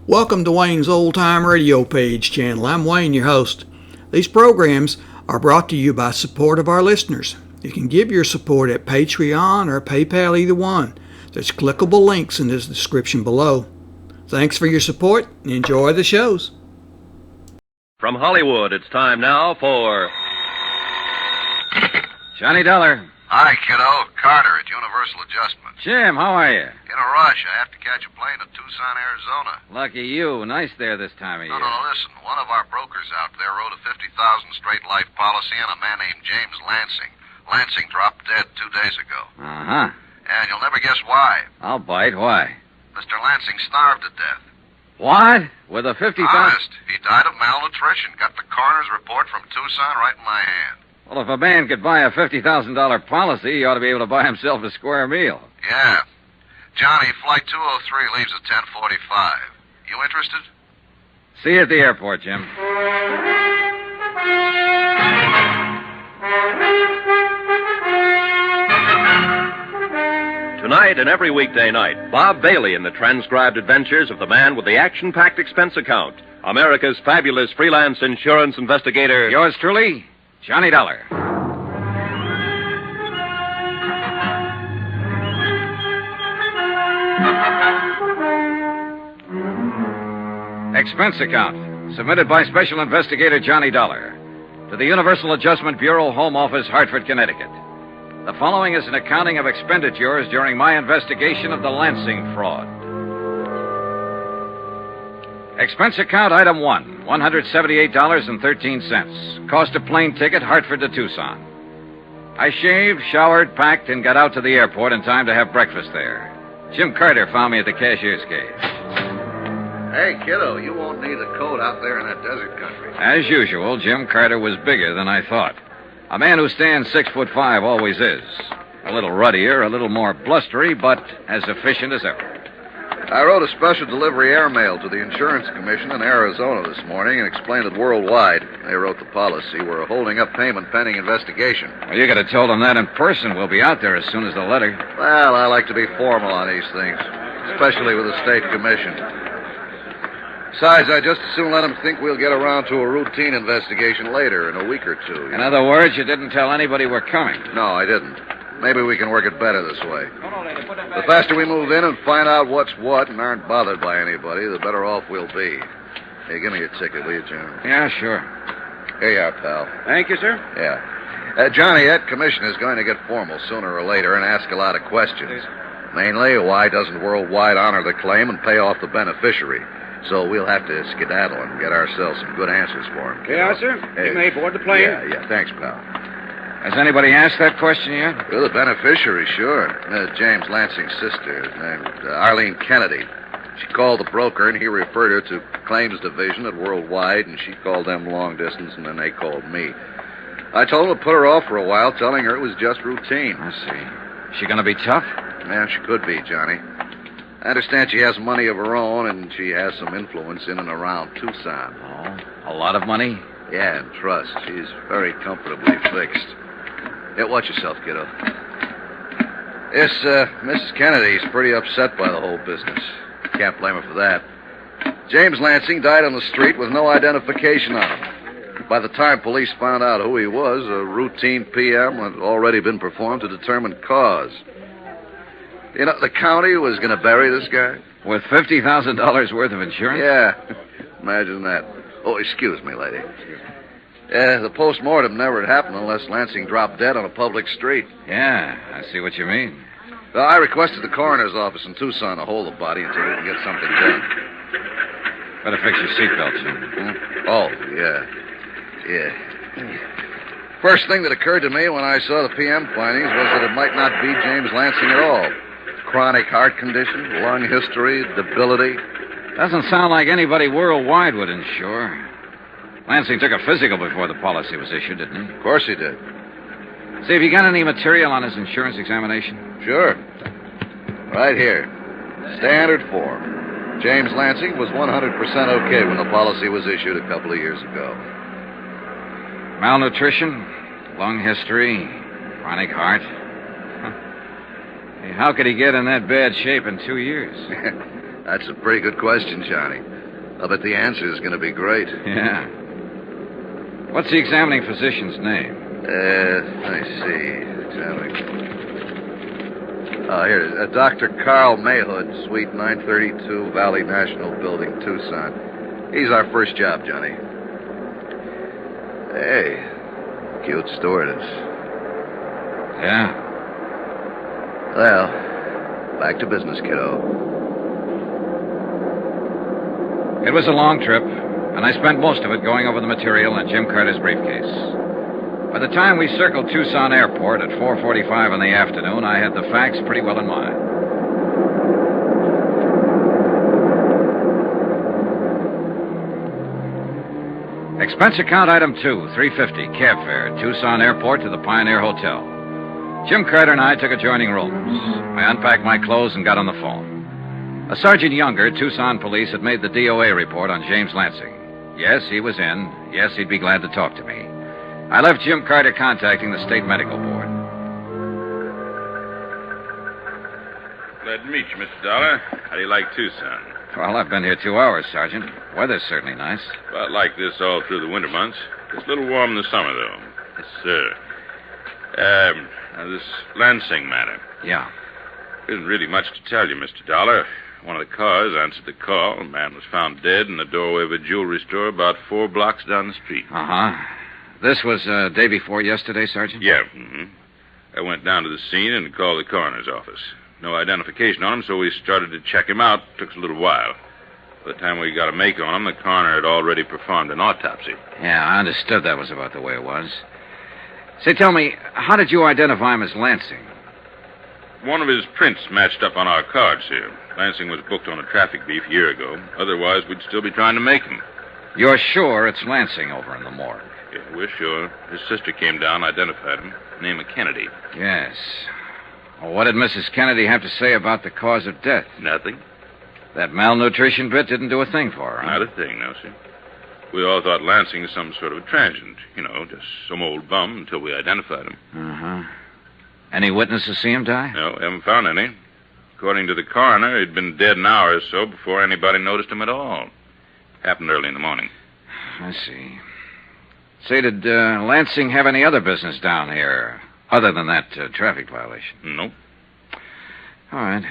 Welcome to Wayne's Old Time Radio Page channel. I'm Wayne, your host. These programs are brought to you by support of our listeners. You can give your support at Patreon or PayPal, either one. There's clickable links in the description below. Thanks for your support and enjoy the shows. From Hollywood, it's time now for Johnny Dollar. Hi, kiddo. Carter at Universal Adjustment. Jim, how are you? In a rush. I have to catch a plane to Tucson, Arizona. Lucky you. Nice there this time of year. No, listen. One of our brokers out there wrote a 50,000 straight life policy on a man named James Lansing. Lansing dropped dead 2 days ago. Uh-huh. And you'll never guess why. I'll bite. Why? Mr. Lansing starved to death. What? With a 50,000... Honest. He died of malnutrition. Got the coroner's report from Tucson right in my hand. Well, if a man could buy a $50,000 policy, he ought to be able to buy himself a square meal. Yeah. Johnny, Flight 203 leaves at 10:45. You interested? See you at the airport, Jim. Tonight and every weekday night, Bob Bailey in the transcribed adventures of the man with the action-packed expense account, America's fabulous freelance insurance investigator. Yours truly, Johnny Dollar. Expense account, submitted by Special Investigator Johnny Dollar to the Universal Adjustment Bureau, Home Office, Hartford, Connecticut. The following is an accounting of expenditures during my investigation of the Lansing fraud. Expense account item 1, $178.13. Cost of plane ticket, Hartford to Tucson. I shaved, showered, packed, and got out to the airport in time to have breakfast there. Jim Carter found me at the cashier's cage. Hey, kiddo, you won't need a coat out there in that desert country. As usual, Jim Carter was bigger than I thought. A man who stands 6'5" always is. A little ruddier, a little more blustery, but as efficient as ever. I wrote a special delivery airmail to the Insurance Commission in Arizona this morning and explained that worldwide, they wrote the policy, we're holding up payment pending investigation. Well, you could have told them that in person. We'll be out there as soon as the letter. Well, I like to be formal on these things, especially with the state commission. Besides, I just as soon let them think we'll get around to a routine investigation later in a week or two. In other words, you didn't tell anybody we're coming. No, I didn't. Maybe we can work it better this way. The faster we move in and find out what's what and aren't bothered by anybody, the better off we'll be. Hey, give me your ticket, will you, Jim? Yeah, sure. Here you are, pal. Thank you, sir. Yeah. Johnny, that commission is going to get formal sooner or later and ask a lot of questions. Mainly, why doesn't Worldwide honor the claim and pay off the beneficiary? So we'll have to skedaddle and get ourselves some good answers for him. Yeah, sir. Hey. You may board the plane. Yeah, thanks, pal. Has anybody asked that question yet? Well, the beneficiary, sure. James Lansing's sister, named Arlene Kennedy. She called the broker, and he referred her to Claims Division at Worldwide, and she called them long distance, and then they called me. I told her to put her off for a while, telling her it was just routine. I see. Is she going to be tough? Man, she could be, Johnny. I understand she has money of her own, and she has some influence in and around Tucson. Oh, a lot of money? Yeah, and trust. She's very comfortably fixed. Yeah, watch yourself, kiddo. Yes, Mrs. Kennedy's pretty upset by the whole business. Can't blame her for that. James Lansing died on the street with no identification on him. By the time police found out who he was, a routine PM had already been performed to determine cause. You know, the county was going to bury this guy. With $50,000 worth of insurance? Yeah, imagine that. Oh, excuse me, lady. The post-mortem never had happened unless Lansing dropped dead on a public street. Yeah, I see what you mean. Well, I requested the coroner's office in Tucson to hold the body until we can get something done. Better fix your seatbelt, Jim. Oh, yeah. First thing that occurred to me when I saw the PM findings was that it might not be James Lansing at all. Chronic heart condition, lung history, debility. Doesn't sound like anybody worldwide would insure. Lansing took a physical before the policy was issued, didn't he? Of course he did. See, have you got any material on his insurance examination? Sure. Right here. Standard form. James Lansing was 100% okay when the policy was issued a couple of years ago. Malnutrition, lung history, chronic heart. Hey, how could he get in that bad shape in 2 years? That's a pretty good question, Johnny. I bet the answer is going to be great. Yeah. What's the examining physician's name? Let me see. Oh, here it is. Dr. Carl Mayhood, Suite 932, Valley National Building, Tucson. He's our first job, Johnny. Hey, cute stewardess. Yeah. Well, back to business, kiddo. It was a long trip, and I spent most of it going over the material in Jim Carter's briefcase. By the time we circled Tucson Airport at 4:45 in the afternoon, I had the facts pretty well in mind. Expense account item 2, $350, cab fare, Tucson Airport to the Pioneer Hotel. Jim Carter and I took adjoining rooms. I unpacked my clothes and got on the phone. A Sergeant Younger, Tucson Police, had made the DOA report on James Lansing. Yes, he was in. Yes, he'd be glad to talk to me. I left Jim Carter contacting the State Medical Board. Glad to meet you, Mr. Dollar. How do you like Tucson? Well, I've been here 2 hours, Sergeant. Weather's certainly nice. About like this all through the winter months. It's a little warm in the summer, though. Yes, sir. Now this Lansing matter. Yeah. There isn't really much to tell you, Mr. Dollar. One of the cars answered the call. A man was found dead in the doorway of a jewelry store about 4 blocks down the street. Uh-huh. This was day before yesterday, Sergeant? Yeah. I went down to the scene and called the coroner's office. No identification on him, so we started to check him out. Took us a little while. By the time we got a make on him, the coroner had already performed an autopsy. Yeah, I understood that was about the way it was. Say, tell me, how did you identify him as Lansing? One of his prints matched up on our cards here. Lansing was booked on a traffic beef a year ago. Otherwise, we'd still be trying to make him. You're sure it's Lansing over in the morgue? Yeah, we're sure. His sister came down, identified him. Name of Kennedy. Yes. Well, what did Mrs. Kennedy have to say about the cause of death? Nothing. That malnutrition bit didn't do a thing for her, huh? Not a thing, no, sir. We all thought Lansing was some sort of a transient. You know, just some old bum until we identified him. Uh-huh. Any witnesses see him die? No, haven't found any. According to the coroner, he'd been dead an hour or so before anybody noticed him at all. Happened early in the morning. I see. Say, did Lansing have any other business down here, other than that traffic violation? Nope. All right.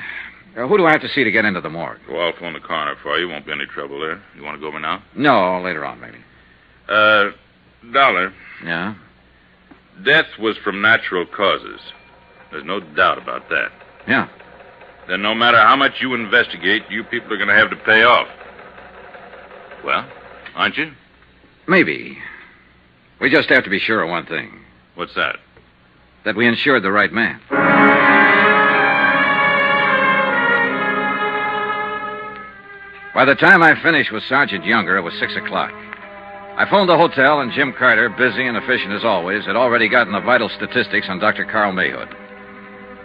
Who do I have to see to get into the morgue? Well, I'll phone the coroner for you. Won't be any trouble there. You want to go over now? No, later on, maybe. Dollar. Yeah? Death was from natural causes. There's no doubt about that. Yeah. Then no matter how much you investigate, you people are going to have to pay off. Well, aren't you? Maybe. We just have to be sure of one thing. What's that? That we insured the right man. By the time I finished with Sergeant Younger, it was 6 o'clock. I phoned the hotel, and Jim Carter, busy and efficient as always, had already gotten the vital statistics on Dr. Carl Mayhood.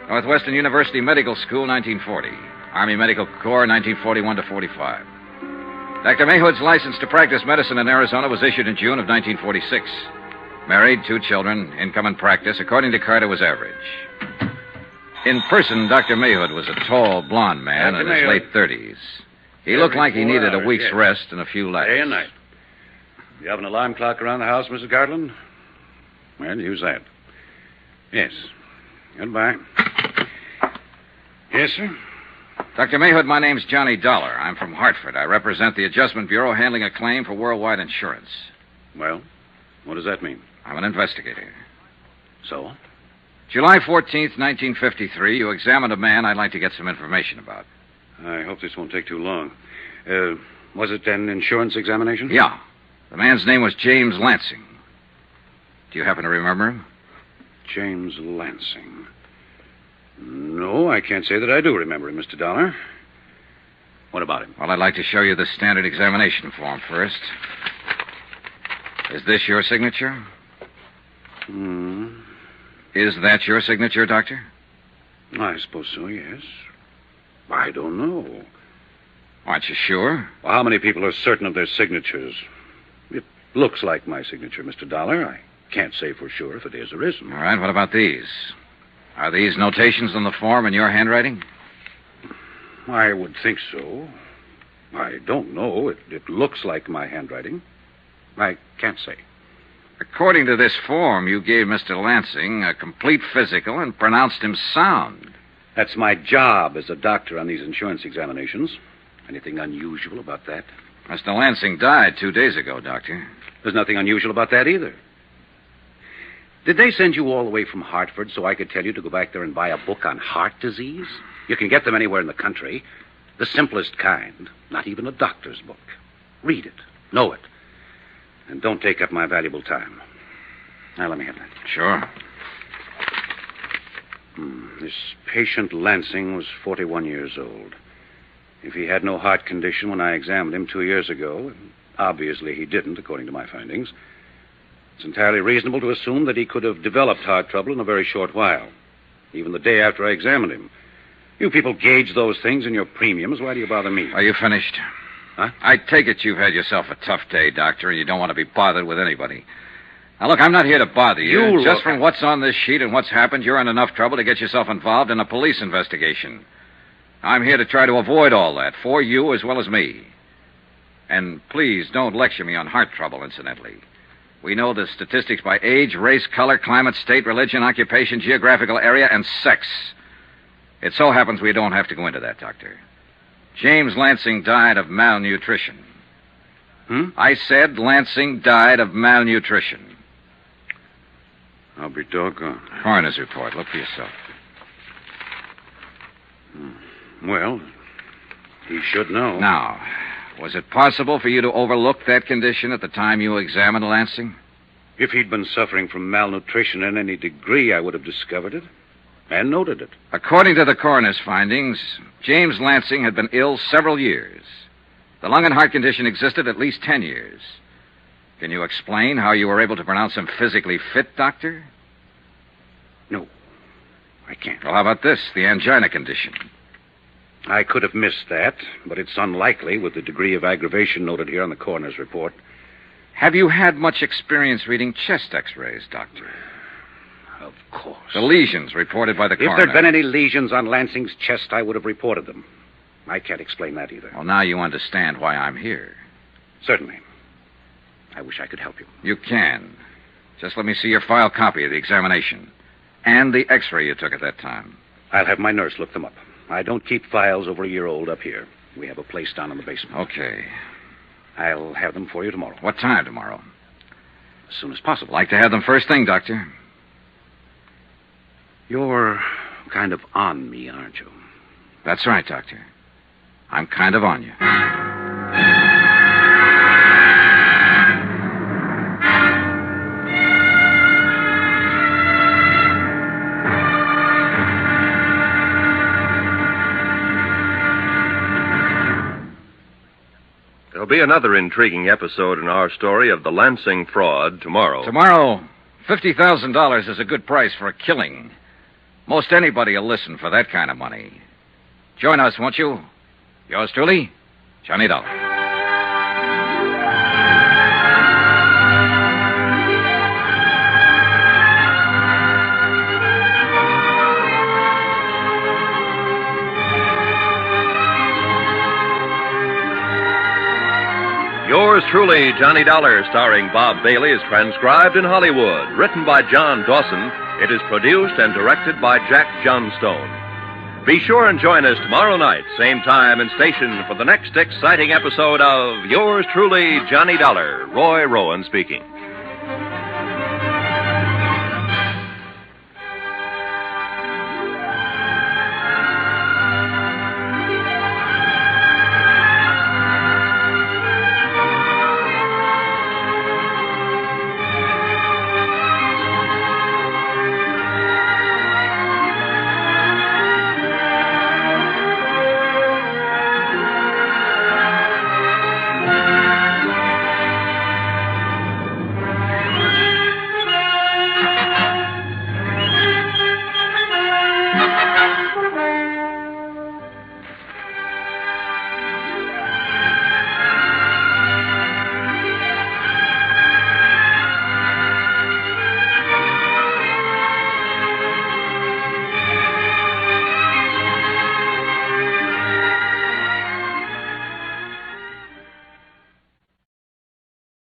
Northwestern University Medical School, 1940. Army Medical Corps, 1941 to 45. Dr. Mayhood's license to practice medicine in Arizona was issued in June of 1946. Married, 2 children, income and practice, according to Carter, was average. In person, Dr. Mayhood was a tall, blond man in his late 30s. He looked like he needed a week's rest and a few laughs. Day and night. You have an alarm clock around the house, Mrs. Garland? Well, use that. Yes. Goodbye. Yes, sir? Dr. Mayhood, my name's Johnny Dollar. I'm from Hartford. I represent the Adjustment Bureau handling a claim for worldwide insurance. Well, what does that mean? I'm an investigator. So? July 14th, 1953, you examined a man I'd like to get some information about. I hope this won't take too long. Was it an insurance examination? Yeah. The man's name was James Lansing. Do you happen to remember him? James Lansing. No, I can't say that I do remember him, Mr. Dollar. What about him? Well, I'd like to show you the standard examination form first. Is this your signature? Is that your signature, Doctor? I suppose so, yes. I don't know. Aren't you sure? Well, how many people are certain of their signatures? It looks like my signature, Mr. Dollar. I can't say for sure if it is or isn't. All right, what about these? Are these notations on the form in your handwriting? I would think so. I don't know. It looks like my handwriting. I can't say. According to this form, you gave Mr. Lansing a complete physical and pronounced him sound. That's my job as a doctor on these insurance examinations. Anything unusual about that? Mr. Lansing died 2 days ago, Doctor. There's nothing unusual about that either. Did they send you all the way from Hartford so I could tell you to go back there and buy a book on heart disease? You can get them anywhere in the country. The simplest kind. Not even a doctor's book. Read it. Know it. And don't take up my valuable time. Now, let me have that. Sure. This patient Lansing was 41 years old. If he had no heart condition when I examined him 2 years ago, and obviously he didn't, according to my findings, it's entirely reasonable to assume that he could have developed heart trouble in a very short while, even the day after I examined him. You people gauge those things in your premiums. Why do you bother me? Are you finished? Huh? I take it you've had yourself a tough day, Doctor, and you don't want to be bothered with anybody. Now, look, I'm not here to bother you. Just from what's on this sheet and what's happened, you're in enough trouble to get yourself involved in a police investigation. I'm here to try to avoid all that, for you as well as me. And please don't lecture me on heart trouble, incidentally. We know the statistics by age, race, color, climate, state, religion, occupation, geographical area, and sex. It so happens we don't have to go into that, Doctor. James Lansing died of malnutrition. I said Lansing died of malnutrition. I'll be doggone. Coroner's report. Look for yourself. Well, he should know. Now, was it possible for you to overlook that condition at the time you examined Lansing? If he'd been suffering from malnutrition in any degree, I would have discovered it and noted it. According to the coroner's findings, James Lansing had been ill several years. The lung and heart condition existed at least 10 years. Can you explain how you were able to pronounce him physically fit, Doctor? No, I can't. Well, how about this, the angina condition? I could have missed that, but it's unlikely with the degree of aggravation noted here on the coroner's report. Have you had much experience reading chest x-rays, Doctor? Of course. The lesions reported by the coroner. If there'd been any lesions on Lansing's chest, I would have reported them. I can't explain that either. Well, now you understand why I'm here. Certainly. I wish I could help you. You can. Just let me see your file copy of the examination and the x-ray you took at that time. I'll have my nurse look them up. I don't keep files over a year old up here. We have a place down in the basement. Okay. I'll have them for you tomorrow. What time tomorrow? As soon as possible. Like to have them first thing, Doctor. You're kind of on me, aren't you? That's right, Doctor. I'm kind of on you. There'll be another intriguing episode in our story of the Lansing fraud tomorrow. Tomorrow, $50,000 is a good price for a killing. Most anybody will listen for that kind of money. Join us, won't you? Yours truly, Johnny Dollar. Yours truly, Johnny Dollar, starring Bob Bailey, is transcribed in Hollywood. Written by John Dawson, it is produced and directed by Jack Johnstone. Be sure and join us tomorrow night, same time and station, for the next exciting episode of Yours truly, Johnny Dollar. Roy Rowan speaking.